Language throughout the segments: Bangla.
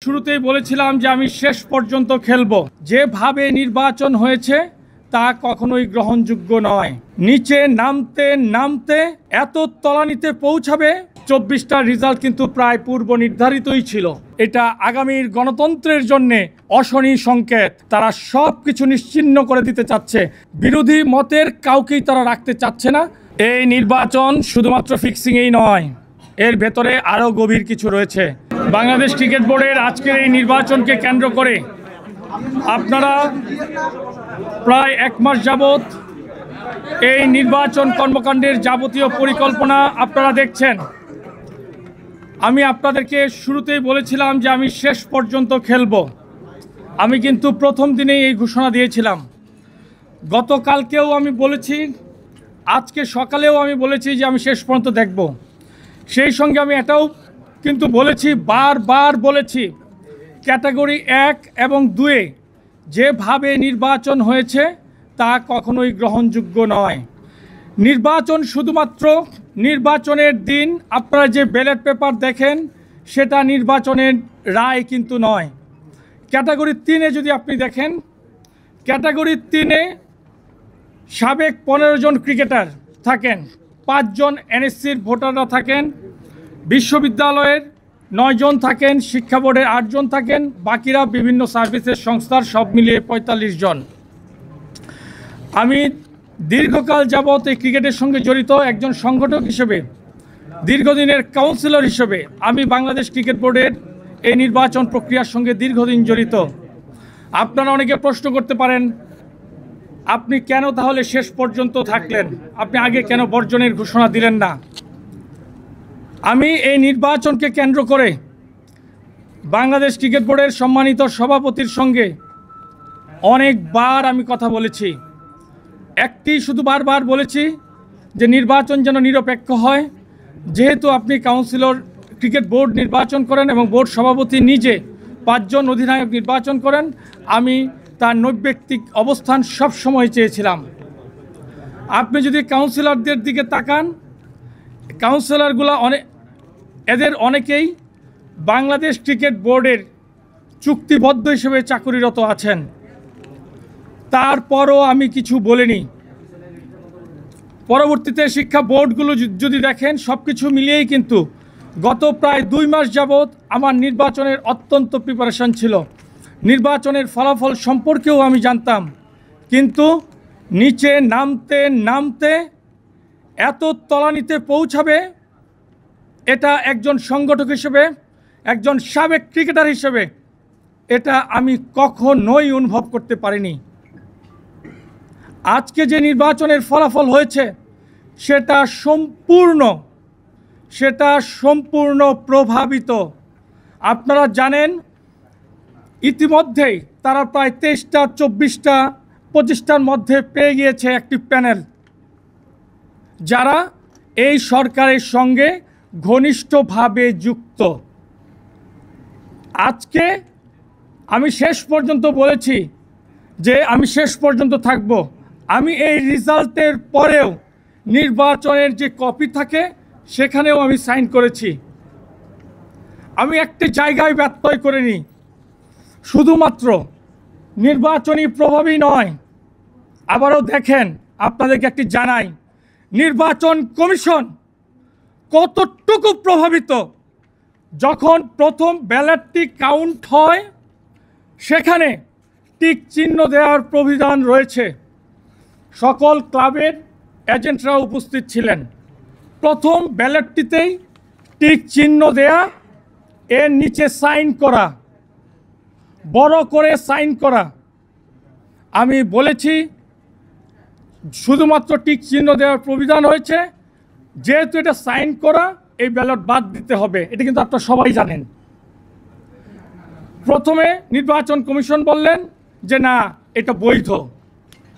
শুরুতেই বলেছিলাম যে আমি শেষ পর্যন্ত খেলব। যেভাবে নির্বাচন হয়েছে তা কখনোই গ্রহণযোগ্য নয়। নিচে নামতে নামতে এত তলানিতে পৌঁছাবে, 24টা রেজাল্ট কিন্তু প্রায় পূর্ব নির্ধারিতই ছিল। এটা আগামীর গণতন্ত্রের জন্য অশনি সংকেত। তারা সব কিছু নিশ্চিহ্ন করে দিতে চাচ্ছে। বিরোধী মতের কাউকেই তারা রাখতে চাচ্ছে না। এই নির্বাচন শুধুমাত্র ফিক্সিংই নয়, এর ভেতরে আরও গভীর কিছু রয়েছে। বাংলাদেশ ক্রিকেট বোর্ডের আজকের এই নির্বাচনকে কেন্দ্র করে আপনারা প্রায় 1 মাস যাবৎ এই নির্বাচন কর্মকাণ্ডের যাবতীয় পরিকল্পনা আপনারা দেখছেন। আমি আপনাদেরকে শুরুতেই বলেছিলাম যে আমি শেষ পর্যন্ত খেলব। আমি কিন্তু প্রথম দিনেই এই ঘোষণা দিয়েছিলাম। গতকালকেও আমি বলেছি, আজকে সকালেও আমি বলেছি যে আমি শেষ পর্যন্ত দেখব। সেই সঙ্গে আমি এটাও কিন্তু বলেছি, বারবার বলেছি, ক্যাটাগরি 1 এবং 2-এ যেভাবে নির্বাচন হয়েছে তা কখনোই গ্রহণযোগ্য নয়। নির্বাচন শুধুমাত্র নির্বাচনের দিন আপনারা যে ব্যালট পেপার দেখেন সেটা নির্বাচনের রায় কিন্তু নয়। ক্যাটাগরি 3-এ যদি আপনি দেখেন, ক্যাটাগরি 3-এ সাবেক 15 জন ক্রিকেটার থাকেন, 5 জন এনএসসির ভোটাররা থাকেন, বিশ্ববিদ্যালয়ের 9 জন থাকেন, শিক্ষা বোর্ডের 8 জন থাকেন, বাকিরা বিভিন্ন সার্ভিসের সংস্থার, সব মিলিয়ে 45 জন। আমি দীর্ঘকাল যাবৎ এই ক্রিকেটের সঙ্গে জড়িত একজন সংগঠক হিসেবে, দীর্ঘদিনের কাউন্সিলর হিসেবে আমি বাংলাদেশ ক্রিকেট বোর্ডের এই নির্বাচন প্রক্রিয়ার সঙ্গে দীর্ঘদিন জড়িত। আপনারা অনেকে প্রশ্ন করতে পারেন, আপনি কেন তাহলে শেষ পর্যন্ত থাকলেন, আপনি আগে কেন বর্জনের ঘোষণা দিলেন না? আমি এই নির্বাচনকে কেন্দ্র করে বাংলাদেশ ক্রিকেট বোর্ডের সম্মানিত সভাপতির সঙ্গে অনেকবার আমি কথা বলেছি। একটি শুধু বারবার বলেছি যে নির্বাচন যেন নিরপেক্ষ হয়। যেহেতু আপনি কাউন্সিলর ক্রিকেট বোর্ড নির্বাচন করেন এবং বোর্ড সভাপতি নিজে 5 জন অধিনায়ক নির্বাচন করেন, আমি তার নৈর্ব্যক্তিক অবস্থান সবসময় চেয়েছিলাম। আপনি যদি কাউন্সিলরদের দিকে তাকান, কাউন্সিলরগুলো এদের অনেকেই বাংলাদেশ ক্রিকেট বোর্ডের চুক্তিবদ্ধ হিসেবে চাকুরিরত আছেন। তারপরও আমি কিছু বলিনি। পরবর্তীতে শিক্ষা বোর্ডগুলো যদি দেখেন, সব কিছু মিলিয়েই কিন্তু গত প্রায় 2 মাস যাবৎ আমার নির্বাচনের অত্যন্ত প্রিপারেশন ছিল। নির্বাচনের ফলাফল সম্পর্কেও আমি জানতাম, কিন্তু নিচে নামতে নামতে এত তলানিতে পৌঁছাবে, এটা একজন সংগঠক হিসেবে, একজন সাবেক ক্রিকেটার হিসেবে এটা আমি কখনোই অনুভব করতে পারিনি। আজকে যে নির্বাচনের ফলাফল হয়েছে সেটা সম্পূর্ণ প্রভাবিত। আপনারা জানেন, ইতিমধ্যেই তারা প্রায় 23টা, 24টা, 25টার মধ্যে পেয়ে গিয়েছে একটি প্যানেল, যারা এই সরকারের সঙ্গে ঘনিষ্ঠভাবে যুক্ত। আজকে আমি শেষ পর্যন্ত বলেছি যে আমি শেষ পর্যন্ত থাকব। আমি এই রেজাল্টের পরেও নির্বাচনের যে কপি থাকে সেখানেও আমি সাইন করেছি। আমি একটি জায়গায় ব্যত্যয় করিনি। শুধুমাত্র নির্বাচনী প্রভাবই নয়, আবারও দেখেন, আপনাদেরকে একটি জানাই, নির্বাচন কমিশন কতটুকু প্রভাবিত। যখন প্রথম ব্যালটটি কাউন্ট হয় সেখানে টিক চিহ্ন দেওয়ার প্রবিধান রয়েছে। সকল ক্লাবের এজেন্টরা উপস্থিত ছিলেন। প্রথম ব্যালটটিতেই টিক চিহ্ন দেয়া, এর নিচে সাইন করা, বড় করে সাইন করা। আমি বলেছি শুধুমাত্র টিক চিহ্ন দেওয়ার প্রবিধান হয়েছে, যেহেতু এটা সাইন করা, এই ব্যালট বাদ দিতে হবে। এটা কিন্তু আপনারা সবাই জানেন। প্রথমে নির্বাচন কমিশন বললেন যে না, এটা বৈধ।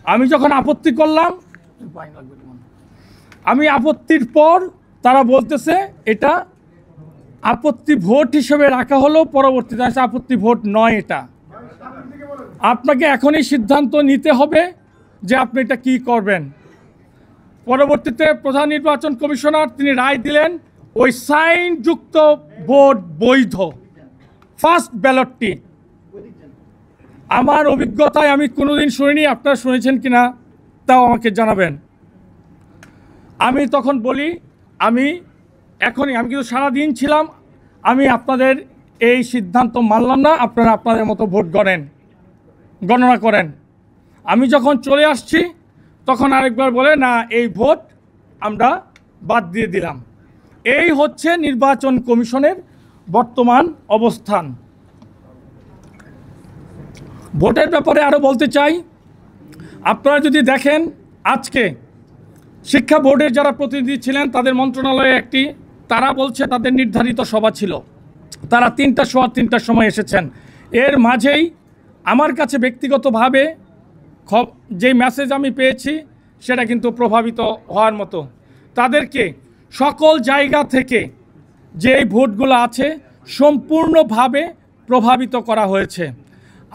আমি যখন আপত্তি করলাম, আমি আপত্তির পর তারা বলতেছে এটা আপত্তি ভোট হিসেবে রাখা হলো, পরবর্তীতে আসে আপত্তি ভোট নয়। এটা আপনাকে এখনই সিদ্ধান্ত নিতে হবে যে আপনি এটা কী করবেন। পরবর্তীতে প্রধান নির্বাচন কমিশনার তিনি রায় দিলেন ওই সাইনযুক্ত ভোট বৈধ। ফার্স্ট ব্যালটটি আমার অভিজ্ঞতায় আমি কোনোদিন শুনিনি, আপনারা শুনেছেন কিনা তাও আমাকে জানাবেন। আমি তখন বলি আমি কিন্তু সারাদিন ছিলাম, আমি আপনাদের এই সিদ্ধান্ত মানলাম না, আপনারা আপনাদের মতো ভোট গণনা করেন। আমি যখন চলে আসছি তখন আরেকবার বলে না, এই ভোট আমরা বাদ দিয়ে দিলাম। এই হচ্ছে নির্বাচন কমিশনের বর্তমান অবস্থান। ভোটের ব্যাপারে আরও বলতে চাই, আপনারা যদি দেখেন আজকে শিক্ষা বোর্ডের যারা প্রতিনিধি ছিলেন তাদের মন্ত্রণালয়ে তারা বলছে তাদের নির্ধারিত সভা ছিল, তারা 3টার সময় এসেছেন। এর মাঝেই আমার কাছে ব্যক্তিগতভাবে যেই মেসেজ আমি পেয়েছি সেটা কিন্তু প্রভাবিত হওয়ার মতো। তাদেরকে সকল জায়গা থেকে যে ভোটগুলো আছে সম্পূর্ণভাবে প্রভাবিত করা হয়েছে।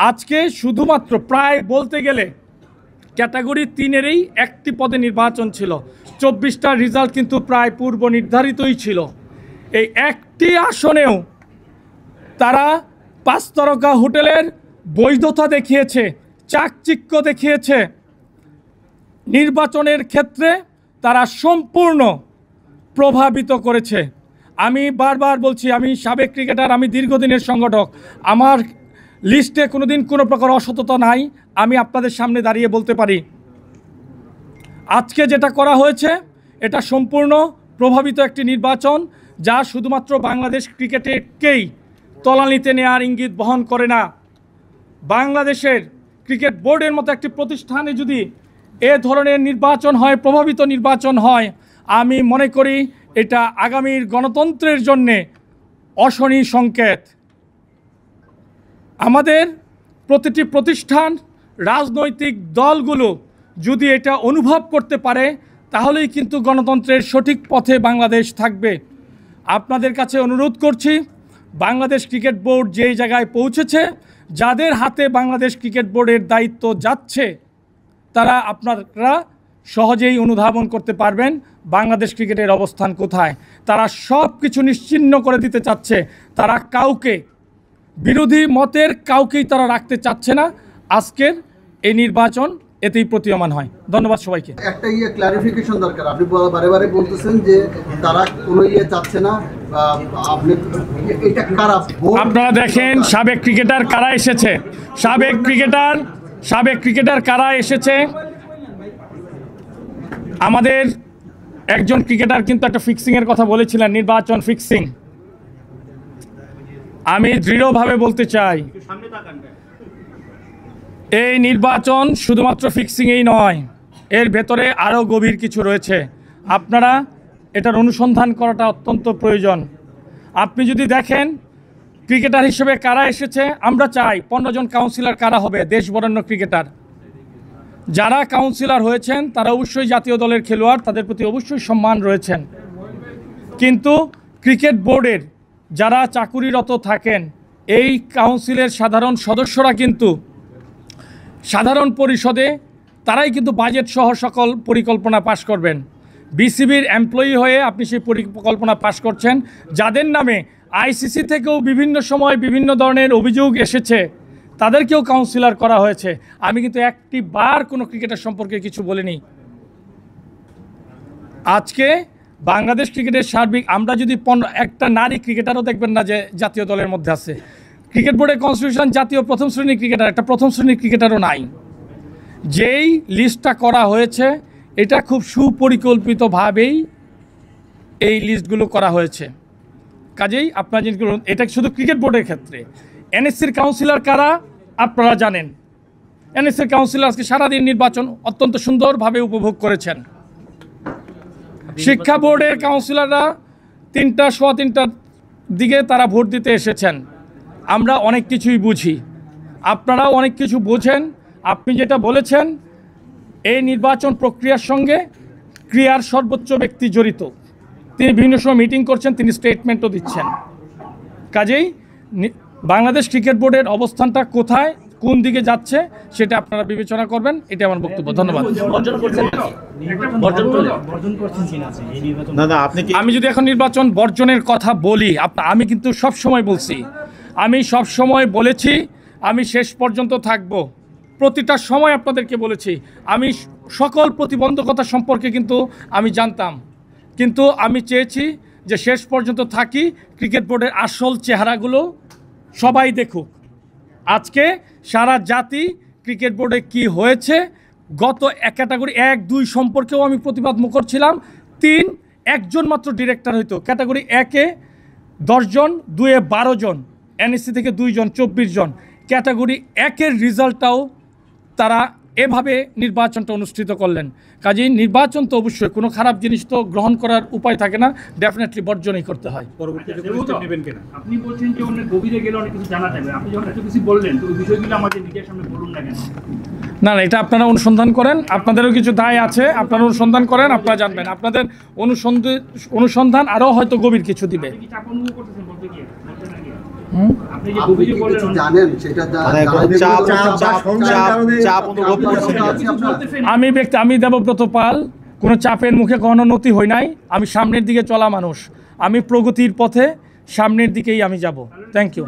আজকে শুধুমাত্র প্রায় বলতে গেলে ক্যাটাগরি 3-এরই একটি পদে নির্বাচন ছিল, 24টা রেজাল্ট কিন্তু প্রায় পূর্ব নির্ধারিতই ছিল। এই একটি আসনেও তারা 5 তারকা হোটেলের বৈধতা দেখিয়েছে, চাকচিক্য দেখিয়েছে। নির্বাচনের ক্ষেত্রে তারা সম্পূর্ণ প্রভাবিত করেছে। আমি বারবার বলছি, আমি সাবেক ক্রিকেটার, আমি দীর্ঘদিনের সংগঠক, আমার লিস্টে কোনোদিন কোনো প্রকার অসততা নাই। আমি আপনাদের সামনে দাঁড়িয়ে বলতে পারি আজকে যেটা করা হয়েছে এটা সম্পূর্ণ প্রভাবিত একটি নির্বাচন, যা শুধুমাত্র বাংলাদেশ ক্রিকেটকেই তলানিতে নেওয়ার ইঙ্গিত বহন করে না। বাংলাদেশের ক্রিকেট বোর্ডের মতো একটি প্রতিষ্ঠানে যদি এ ধরনের নির্বাচন হয়, প্রভাবিত নির্বাচন হয়, আমি মনে করি এটা আগামীর গণতন্ত্রের জন্যে অশনি সংকেত। আমাদের প্রতিটি প্রতিষ্ঠান, রাজনৈতিক দলগুলো যদি এটা অনুভব করতে পারে তাহলেই কিন্তু গণতন্ত্রের সঠিক পথে বাংলাদেশ থাকবে। আপনাদের কাছে অনুরোধ করছি, বাংলাদেশ ক্রিকেট বোর্ড যেই জায়গায় পৌঁছেছে, যাদের হাতে বাংলাদেশ ক্রিকেট বোর্ডের দায়িত্ব যাচ্ছে, তারা আপনারা সহজেই অনুধাবন করতে পারবেন বাংলাদেশ ক্রিকেটের অবস্থান কোথায়। তারা সব কিছু নিশ্চিহ্ন করে দিতে চাচ্ছে, তারা কাউকে বিরোধী মতের কাউকেই তারা রাখতে চাচ্ছে না। আজকের এই নির্বাচন এতেই প্রতীয়মান হয়। ধন্যবাদ সবাইকে। একটা ক্লারিফিকেশন দরকার। আপনি বারে বারে বলতেছেন যে তারা কোনো চাচ্ছে না, আপনি এটা কারা? আপনারা দেখেন সাবেক ক্রিকেটার কারা এসেছে, সাবেক ক্রিকেটার কারা এসেছে। আমাদের একজন ক্রিকেটার কিন্তু একটা ফিক্সিংয়ের কথা বলেছিলেন, নির্বাচন ফিক্সিং। আমি দৃঢ়ভাবে বলতে চাই, এই নির্বাচন শুধুমাত্র ফিক্সিংয়েই নয়, এর ভেতরে আরও গভীর কিছু রয়েছে। আপনারা এটার অনুসন্ধান করাটা অত্যন্ত প্রয়োজন। আপনি যদি দেখেন ক্রিকেটার হিসেবে কারা এসেছে, আমরা চাই 15 জন কাউন্সিলর কারা হবে, দেশ বরেণ্য ক্রিকেটার। যারা কাউন্সিলর হয়েছেন তারা অবশ্যই জাতীয় দলের খেলোয়াড়, তাদের প্রতি অবশ্যই সম্মান রয়েছেন। কিন্তু ক্রিকেট বোর্ডের যারা চাকুরিরত থাকেন, এই কাউন্সিলের সাধারণ সদস্যরা কিন্তু সাধারণ পরিষদে তারাই কিন্তু বাজেট সহ সকল পরিকল্পনা পাশ করবেন। বিসিবির এমপ্লয়ি হয়ে আপনি সেই পরিকল্পনা পাশ করছেন, যাদের নামে আইসিসি থেকেও বিভিন্ন সময় বিভিন্ন ধরনের অভিযোগ এসেছে, তাদেরকেও কাউন্সিলর করা হয়েছে। আমি কিন্তু একটি বার কোনো ক্রিকেটার সম্পর্কে কিছু বলিনি। আজকে বাংলাদেশ ক্রিকেটের সার্বিক, আমরা যদি একটা নারী ক্রিকেটারও দেখবেন না যে জাতীয় দলের মধ্যে আছে। ক্রিকেট বোর্ডের কনস্টিটিউশন জাতীয় প্রথম শ্রেণীর ক্রিকেটার, একটা প্রথম শ্রেণীর ক্রিকেটারও নাই। যেই লিস্টটা করা হয়েছে এটা খুব সুপরিকল্পিতভাবেই এই লিস্টগুলো করা হয়েছে। কাজেই আপনারা যেগুলো, এটা শুধু ক্রিকেট বোর্ডের ক্ষেত্রে। এনএসসির কাউন্সিলর কারা আপনারা জানেন। এনএসসির কাউন্সিলর আজকে সারাদিন নির্বাচন অত্যন্ত সুন্দরভাবে উপভোগ করেছেন। শিক্ষা বোর্ডের কাউন্সিলররা 3টা, সোয়া 3টার দিকে তারা ভোট দিতে এসেছেন। আমরা অনেক কিছুই বুঝি, আপনারাও অনেক কিছু বোঝেন। আপনি যেটা বলেছেন, এই নির্বাচন প্রক্রিয়ার সঙ্গে ক্রিয়ার সর্বোচ্চ ব্যক্তি জড়িত। তিনি বিভিন্ন সময় মিটিং করছেন, তিনি স্টেটমেন্টও দিচ্ছেন। কাজেই বাংলাদেশ ক্রিকেট বোর্ডের অবস্থানটা কোথায়, কোন দিকে যাচ্ছে সেটা আপনারা বিবেচনা করবেন। এটা আমার বক্তব্য। ধন্যবাদ। আমি যদি এখন নির্বাচন বর্জনের কথা বলি, আমি কিন্তু সব সময় বলছি আমি সব সময় বলেছি আমি শেষ পর্যন্ত থাকব, প্রতিটা সময় আপনাদেরকে বলেছি। আমি সকল প্রতিবন্ধকতা সম্পর্কে কিন্তু আমি জানতাম, কিন্তু আমি চেয়েছি যে শেষ পর্যন্ত থাকি, ক্রিকেট বোর্ডের আসল চেহারাগুলো সবাই দেখুক। আজকে সারা জাতি ক্রিকেট বোর্ডে কি হয়েছে, গত ক্যাটাগরি 1, 2 সম্পর্কেও আমি প্রতিবাদ মুখর ছিলাম। 3 একজন মাত্র ডিরেক্টর হইতো, ক্যাটাগরি 1-এ 10 জন, 2-এ 12 জন, এনএসসি থেকে 2 জন, 24 জন। ক্যাটাগরি 1-এর রেজাল্টটাও তারা এভাবে নির্বাচনটা অনুষ্ঠিত করলেন। কাজেই নির্বাচন তো অবশ্যই কোনো খারাপ জিনিস তো গ্রহণ করার উপায় থাকে না, ডেফিনেটলি বর্জনই করতে হয়। আপনি বলছেন যে অনেক গভীরে গেলে অনেক কিছু জানা যাবে, আপনি যখন এত কিছু বললেন তো ওই বিষয়গুলো আমাদের মিডিয়ার সামনে বলুন না কেন? না, এটা আপনারা অনুসন্ধান করেন, আপনাদেরও কিছু দায় আছে, আপনারা অনুসন্ধান করেন, আপনারা জানবেন। আপনাদের অনুসন্ধান আরও হয়তো গভীর কিছু দিবে। আপনি কি চাপ অনুভব করতেছেন বলতে গিয়ে? আপনি যে আপনি গভীরে কি বললেন কিছু জানেন সেটা আমি দেবব্রত পাল, কোনো চাপের মুখে কখনো নতি হই নাই। আমি সামনের দিকে চলা মানুষ, আমি প্রগতির পথে সামনের দিকেই আমি যাব। Thank you.